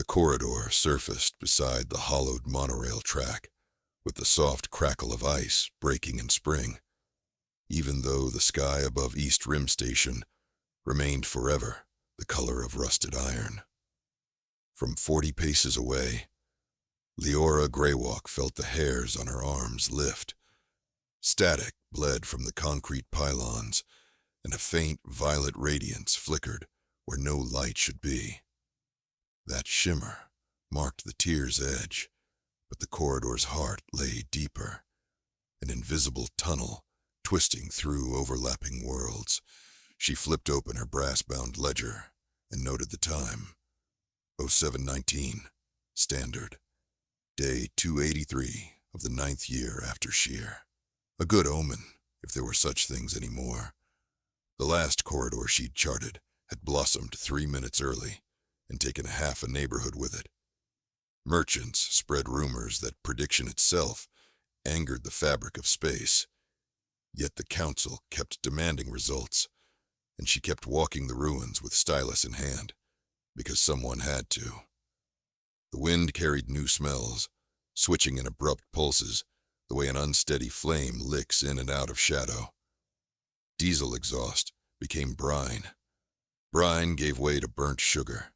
corridor surfaced beside the hollowed monorail track, with the soft crackle of ice breaking in spring, even though the sky above East Rim Station remained forever the color of rusted iron. From 40 paces away, Leora Greywalk felt the hairs on her arms lift. Static bled from the concrete pylons, and a faint violet radiance flickered where no light should be. That shimmer marked the tier's edge, but the corridor's heart lay deeper, an invisible tunnel twisting through overlapping worlds. She flipped open her brass-bound ledger and noted the time. 0719, Standard. Day 283 of the 9th year after Shear. A good omen, if there were such things anymore. The last corridor she'd charted had blossomed 3 minutes early and taken half a neighborhood with it. Merchants spread rumors that prediction itself angered the fabric of space. Yet the council kept demanding results, and she kept walking the ruins with stylus in hand, because someone had to. The wind carried new smells, switching in abrupt pulses, the way an unsteady flame licks in and out of shadow. Diesel exhaust became brine. Brine gave way to burnt sugar.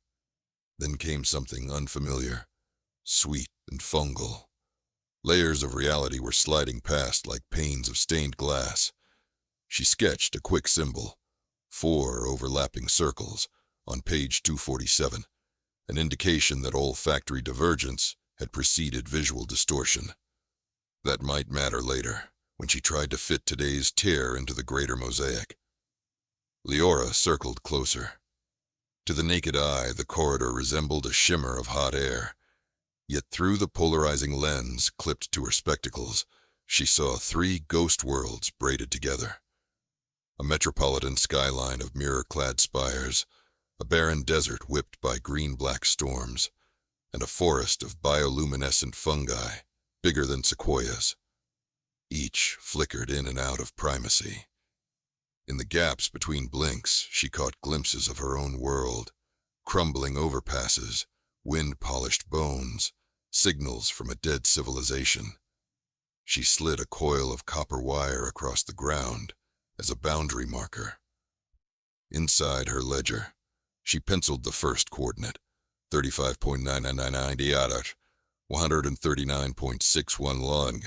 Then came something unfamiliar, sweet and fungal. Layers of reality were sliding past like panes of stained glass. She sketched a quick symbol, 4 overlapping circles, on page 247, an indication that olfactory divergence had preceded visual distortion. That might matter later, when she tried to fit today's tear into the greater mosaic. Leora circled closer. To the naked eye, the corridor resembled a shimmer of hot air. Yet through the polarizing lens clipped to her spectacles, she saw 3 ghost worlds braided together. A metropolitan skyline of mirror-clad spires, a barren desert whipped by green-black storms, and a forest of bioluminescent fungi, bigger than sequoias. Each flickered in and out of primacy. In the gaps between blinks, she caught glimpses of her own world, crumbling overpasses, wind-polished bones, signals from a dead civilization. She slid a coil of copper wire across the ground as a boundary marker. Inside her ledger, she penciled the first coordinate, 35.999 diadat, 139.61 lung,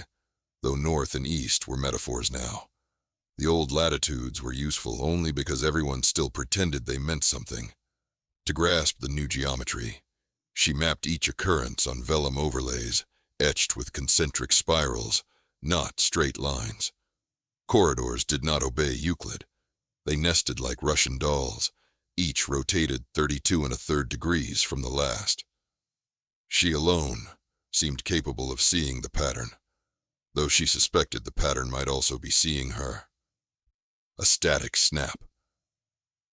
though north and east were metaphors now. The old latitudes were useful only because everyone still pretended they meant something. To grasp the new geometry, she mapped each occurrence on vellum overlays, etched with concentric spirals, not straight lines. Corridors did not obey Euclid. They nested like Russian dolls, each rotated 32 1/3 degrees from the last. She alone seemed capable of seeing the pattern, though she suspected the pattern might also be seeing her. A static snap.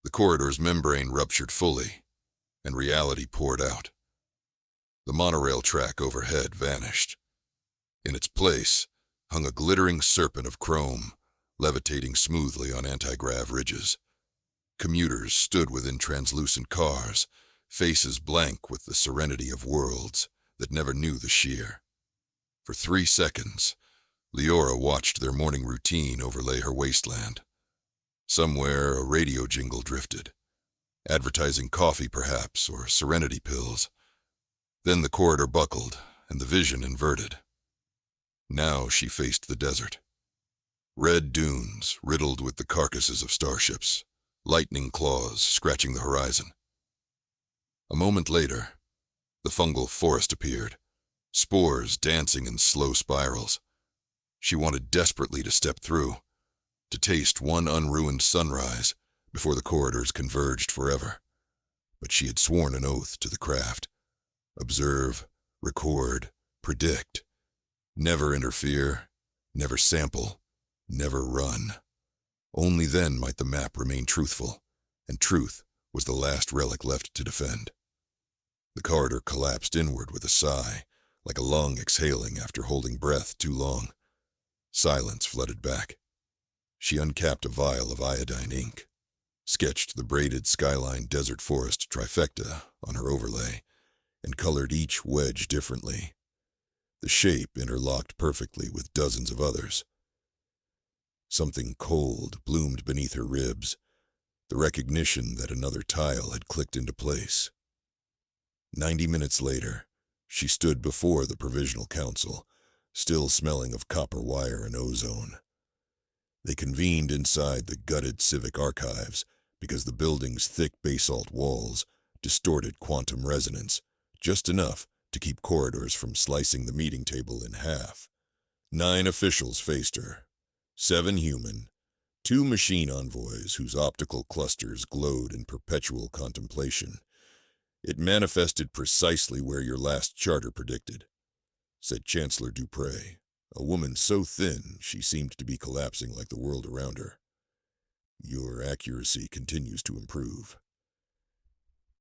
The corridor's membrane ruptured fully, and reality poured out. The monorail track overhead vanished. In its place hung a glittering serpent of chrome, levitating smoothly on anti-grav ridges. Commuters stood within translucent cars, faces blank with the serenity of worlds that never knew the sheer. For 3 seconds, Leora watched their morning routine overlay her wasteland. Somewhere a radio jingle drifted, advertising coffee perhaps, or serenity pills. Then the corridor buckled, and the vision inverted. Now she faced the desert. Red dunes riddled with the carcasses of starships, lightning claws scratching the horizon. A moment later, the fungal forest appeared, spores dancing in slow spirals. She wanted desperately to step through, to taste one unruined sunrise before the corridors converged forever. But she had sworn an oath to the craft. Observe, record, predict. Never interfere, never sample, never run. Only then might the map remain truthful, and truth was the last relic left to defend. The corridor collapsed inward with a sigh, like a lung exhaling after holding breath too long. Silence flooded back. She uncapped a vial of iodine ink, sketched the braided skyline desert forest trifecta on her overlay, and colored each wedge differently. The shape interlocked perfectly with dozens of others. Something cold bloomed beneath her ribs, the recognition that another tile had clicked into place. 90 minutes later, she stood before the Provisional Council, still smelling of copper wire and ozone. They convened inside the gutted civic archives because the building's thick basalt walls distorted quantum resonance, just enough to keep corridors from slicing the meeting table in half. 9 officials faced her, 7 human, 2 machine envoys whose optical clusters glowed in perpetual contemplation. It manifested precisely where your last charter predicted, said Chancellor Dupre, a woman so thin she seemed to be collapsing like the world around her. Your accuracy continues to improve.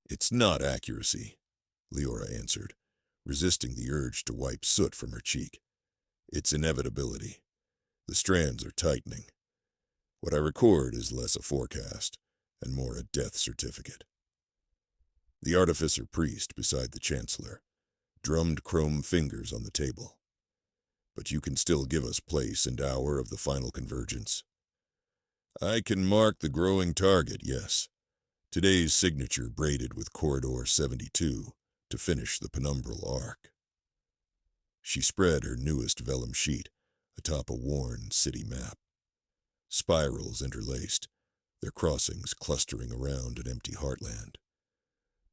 It's not accuracy, Leora answered, resisting the urge to wipe soot from her cheek. It's inevitability. The strands are tightening. What I record is less a forecast and more a death certificate. The artificer priest beside the chancellor drummed chrome fingers on the table. But you can still give us place and hour of the final convergence. I can mark the growing target, yes. Today's signature braided with Corridor 72 to finish the penumbral arc. She spread her newest vellum sheet atop a worn city map. Spirals interlaced, their crossings clustering around an empty heartland.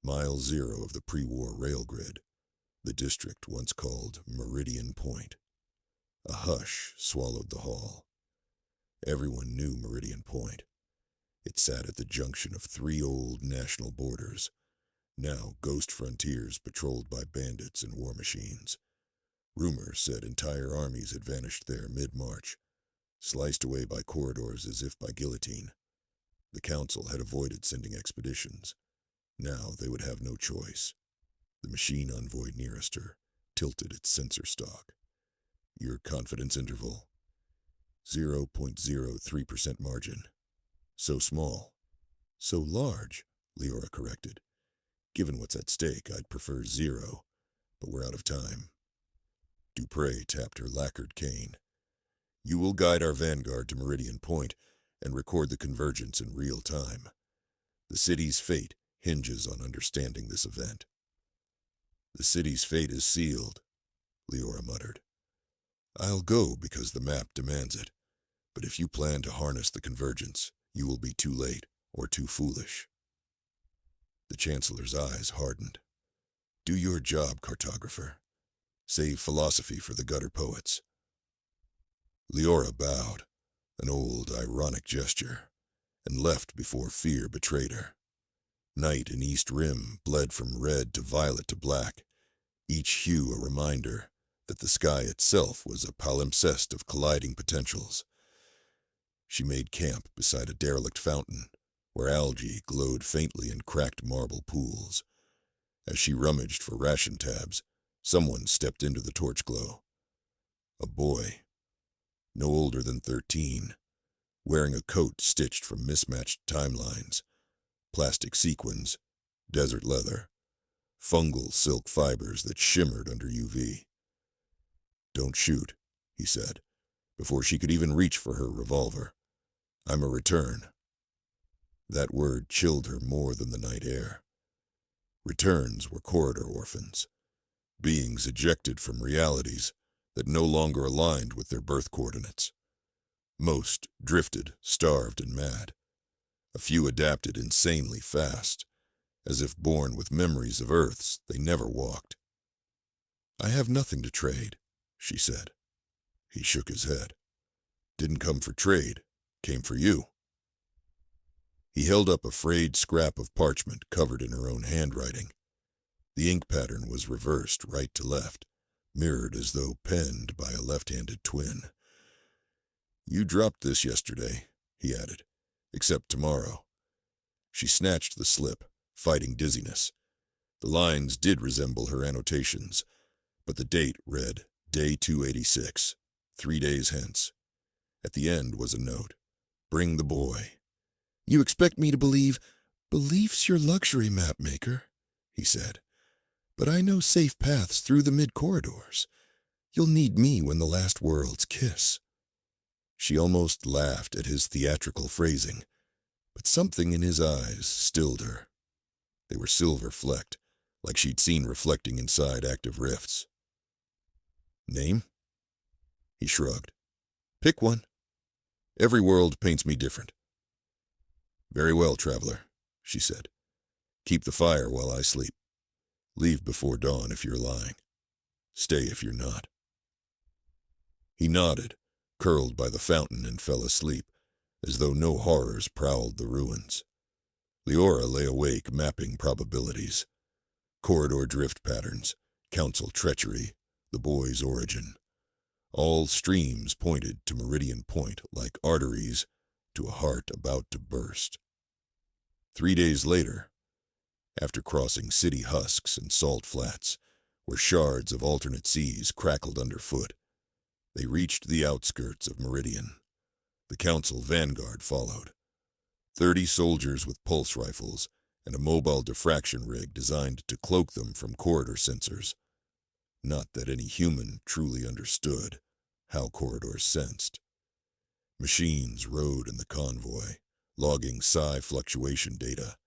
Mile 0 of the pre-war rail grid, the district once called Meridian Point. A hush swallowed the hall. Everyone knew Meridian Point. It sat at the junction of 3 old national borders, now ghost frontiers patrolled by bandits and war machines. Rumors said entire armies had vanished there mid-March, sliced away by corridors as if by guillotine. The council had avoided sending expeditions. Now they would have no choice. The machine envoy nearest her tilted its sensor stock. Your confidence interval? 0.03% margin. So small. So large, Leora corrected. Given what's at stake, I'd prefer 0, but we're out of time. Dupre tapped her lacquered cane. You will guide our vanguard to Meridian Point and record the convergence in real time. The city's fate hinges on understanding this event. The city's fate is sealed, Leora muttered. I'll go because the map demands it, but if you plan to harness the convergence, you will be too late or too foolish. The Chancellor's eyes hardened. Do your job, Cartographer. Save philosophy for the gutter poets. Leora bowed, an old, ironic gesture, and left before fear betrayed her. Night in East Rim bled from red to violet to black, each hue a reminder that the sky itself was a palimpsest of colliding potentials. She made camp beside a derelict fountain, where algae glowed faintly in cracked marble pools. As she rummaged for ration tabs, someone stepped into the torch glow. A boy, no older than 13, wearing a coat stitched from mismatched timelines, plastic sequins, desert leather, fungal silk fibers that shimmered under UV. Don't shoot, he said, before she could even reach for her revolver. I'm a return. That word chilled her more than the night air. Returns were corridor orphans, beings ejected from realities that no longer aligned with their birth coordinates. Most drifted, starved, and mad. A few adapted insanely fast, as if born with memories of Earths they never walked. I have nothing to trade, she said. He shook his head. Didn't come for trade, came for you. He held up a frayed scrap of parchment covered in her own handwriting. The ink pattern was reversed right to left, mirrored as though penned by a left-handed twin. You dropped this yesterday, he added, except tomorrow. She snatched the slip, fighting dizziness. The lines did resemble her annotations, but the date read Day 286, 3 days hence. At the end was a note. Bring the boy. You expect me to believe, belief's your luxury, map maker, he said. but I know safe paths through the mid-corridors. You'll need me when the last worlds kiss." She almost laughed at his theatrical phrasing, but something in his eyes stilled her. They were silver-flecked, like she'd seen reflecting inside active rifts. "Name?" He shrugged. "Pick one. Every world paints me different." "Very well, traveler," she said. "Keep the fire while I sleep. Leave before dawn if you're lying. Stay if you're not." He nodded, curled by the fountain, and fell asleep, as though no horrors prowled the ruins. Leora lay awake, mapping probabilities. Corridor drift patterns, council treachery, the boy's origin. All streams pointed to Meridian Point like arteries to a heart about to burst. 3 days later, after crossing city husks and salt flats, where shards of alternate seas crackled underfoot, they reached the outskirts of Meridian. The council vanguard followed. 30 soldiers with pulse rifles and a mobile diffraction rig designed to cloak them from corridor sensors. Not that any human truly understood how corridors sensed. Machines rode in the convoy, logging psi fluctuation data,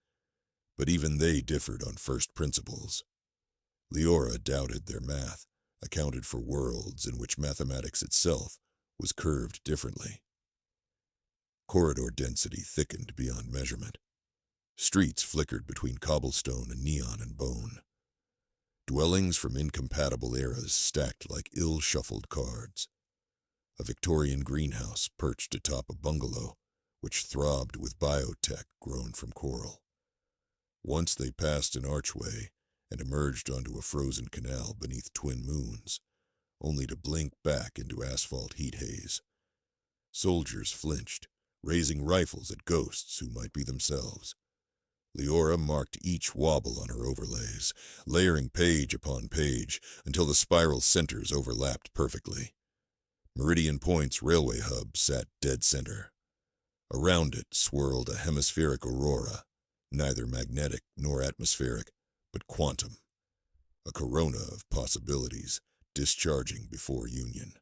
but even they differed on first principles. Leora doubted their math accounted for worlds in which mathematics itself was curved differently. Corridor density thickened beyond measurement. Streets flickered between cobblestone and neon and bone. Dwellings from incompatible eras stacked like ill-shuffled cards. A Victorian greenhouse perched atop a bungalow, which throbbed with biotech grown from coral. Once they passed an archway and emerged onto a frozen canal beneath twin moons, only to blink back into asphalt heat haze. Soldiers flinched, raising rifles at ghosts who might be themselves. Leora marked each wobble on her overlays, layering page upon page until the spiral centers overlapped perfectly. Meridian Point's railway hub sat dead center. Around it swirled a hemispheric aurora, neither magnetic nor atmospheric, but quantum. A corona of possibilities discharging before union.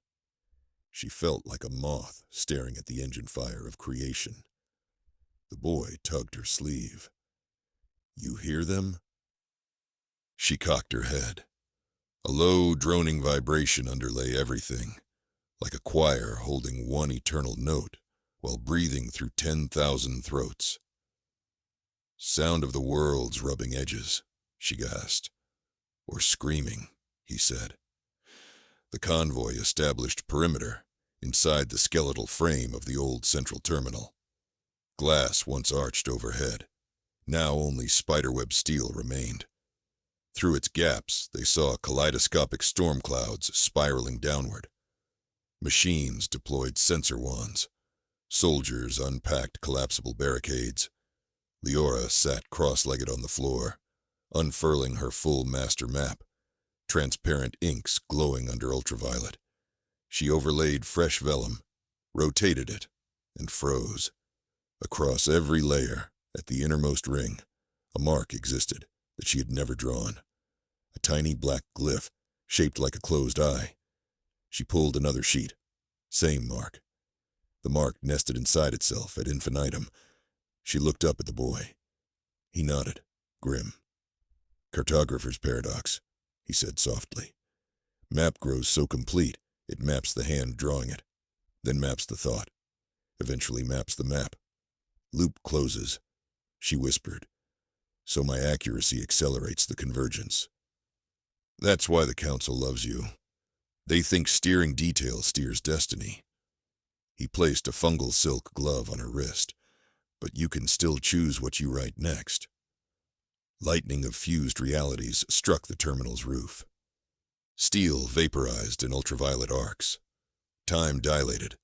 She felt like a moth staring at the engine fire of creation. The boy tugged her sleeve. "You hear them?" She cocked her head. A low, droning vibration underlay everything, like a choir holding one eternal note while breathing through 10,000 throats. "Sound of the world's rubbing edges," she gasped. "Or screaming," he said. The convoy established perimeter inside the skeletal frame of the old central terminal. Glass once arched overhead. Now only spiderweb steel remained. Through its gaps, they saw kaleidoscopic storm clouds spiraling downward. Machines deployed sensor wands. Soldiers unpacked collapsible barricades. Leora sat cross-legged on the floor, unfurling her full master map, transparent inks glowing under ultraviolet. She overlaid fresh vellum, rotated it, and froze. Across every layer, at the innermost ring, a mark existed that she had never drawn. A tiny black glyph, shaped like a closed eye. She pulled another sheet. Same mark. The mark nested inside itself ad infinitum. She looked up at the boy. He nodded, grim. "Cartographer's paradox," he said softly. "Map grows so complete, it maps the hand drawing it, then maps the thought, eventually maps the map. Loop closes," she whispered, "so my accuracy accelerates the convergence. That's why the Council loves you. They think steering detail steers destiny." He placed a fungal silk glove on her wrist, "But you can still choose what you write next." Lightning of fused realities struck the terminal's roof. Steel vaporized in ultraviolet arcs. Time dilated.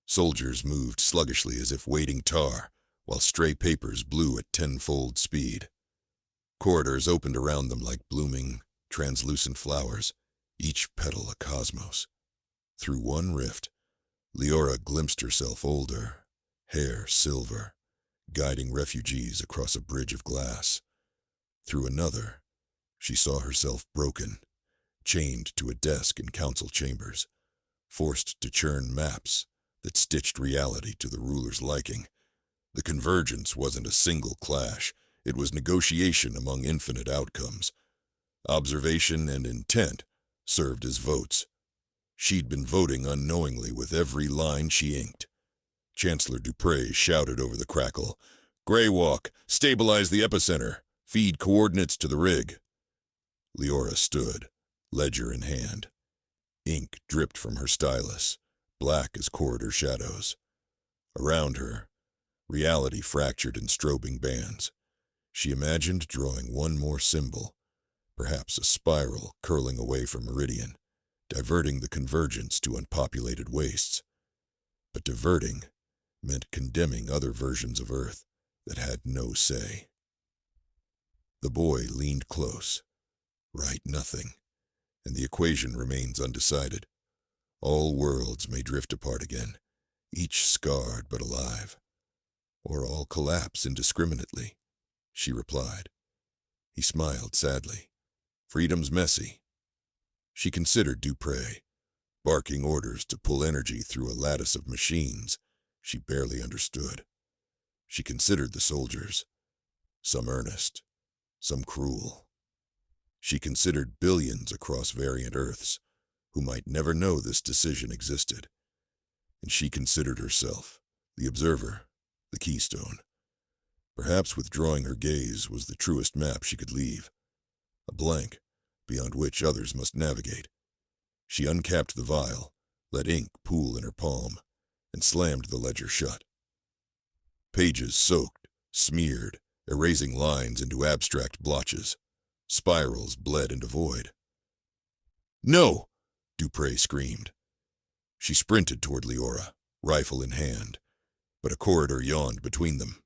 Soldiers moved sluggishly as if wading tar, while stray papers blew at tenfold speed. Corridors opened around them like blooming, translucent flowers, each petal a cosmos. Through one rift, Leora glimpsed herself older, hair silver, guiding refugees across a bridge of glass. Through another, She saw herself broken, chained to a desk in council chambers, forced to churn maps that stitched reality to the ruler's liking. The convergence wasn't a single clash, it was negotiation among infinite outcomes. Observation and intent served as votes. She'd been voting unknowingly with every line she inked. Chancellor Dupre shouted over the crackle, "Greywalk, stabilize the epicenter. Feed coordinates to the rig." Leora stood, ledger in hand. Ink dripped from her stylus, black as corridor shadows. Around her, reality fractured in strobing bands. She imagined drawing one more symbol, perhaps a spiral curling away from Meridian, diverting the convergence to unpopulated wastes. But diverting meant condemning other versions of Earth that had no say. The boy leaned close. Write nothing, and the equation remains undecided. All worlds may drift apart again, each scarred but alive. Or all collapse indiscriminately, she replied. He smiled sadly. Freedom's messy. She considered Dupre, barking orders to pull energy through a lattice of machines she barely understood. She considered the soldiers, some earnest, some cruel. She considered billions across variant Earths who might never know this decision existed. And she considered herself, the observer, the keystone. Perhaps withdrawing her gaze was the truest map she could leave, a blank beyond which others must navigate. She uncapped the vial, let ink pool in her palm, and slammed the ledger shut. Pages soaked, smeared, erasing lines into abstract blotches. Spirals bled into void. "No!" Dupre screamed. She sprinted toward Leora, rifle in hand, but a corridor yawned between them.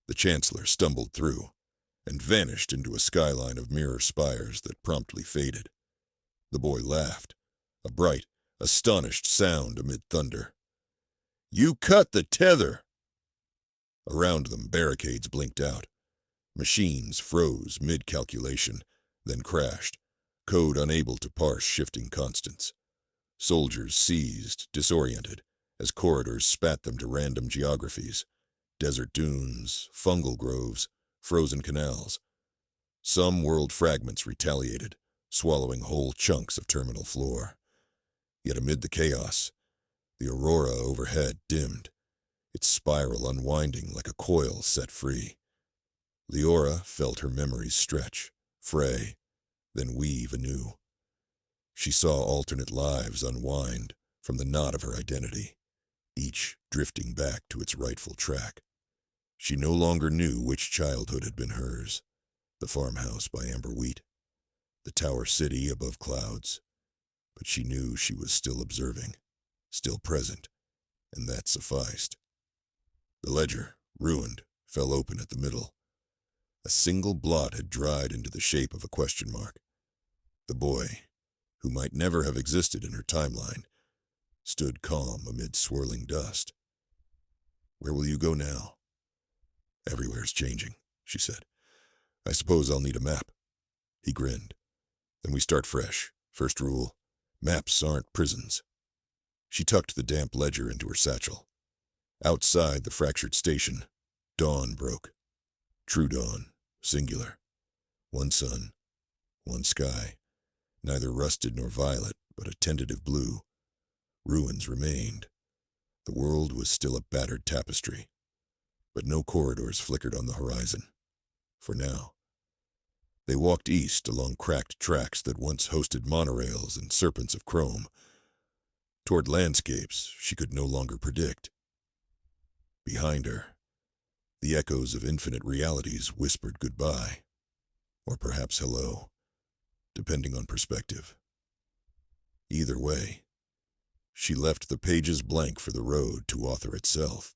The Chancellor stumbled through and vanished into a skyline of mirror spires that promptly faded. The boy laughed, a bright, astonished sound amid thunder. "You cut the tether!" Around them, barricades blinked out. Machines froze mid-calculation, then crashed, code unable to parse shifting constants. Soldiers seized, disoriented, as corridors spat them to random geographies. Desert dunes, fungal groves, frozen canals. Some world fragments retaliated, swallowing whole chunks of terminal floor. Yet amid the chaos, the aurora overhead dimmed, its spiral unwinding like a coil set free. Leora felt her memories stretch, fray, then weave anew. She saw alternate lives unwind from the knot of her identity, each drifting back to its rightful track. She no longer knew which childhood had been hers, the farmhouse by amber wheat, the tower city above clouds, but she knew she was still observing, still present, and that sufficed. The ledger, ruined, fell open at the middle. A single blot had dried into the shape of a question mark. The boy, who might never have existed in her timeline, stood calm amid swirling dust. "Where will you go now?" "Everywhere's changing," she said. "I suppose I'll need a map." He grinned. "Then we start fresh. First rule, maps aren't prisons." She tucked the damp ledger into her satchel. Outside the fractured station, dawn broke. True dawn, singular. One sun, one sky, neither rusted nor violet, but a tentative blue. Ruins remained. The world was still a battered tapestry, but no corridors flickered on the horizon. For now. They walked east along cracked tracks that once hosted monorails and serpents of chrome, toward landscapes she could no longer predict. Behind her, the echoes of infinite realities whispered goodbye, or perhaps hello, depending on perspective. Either way, she left the pages blank for the road to author itself.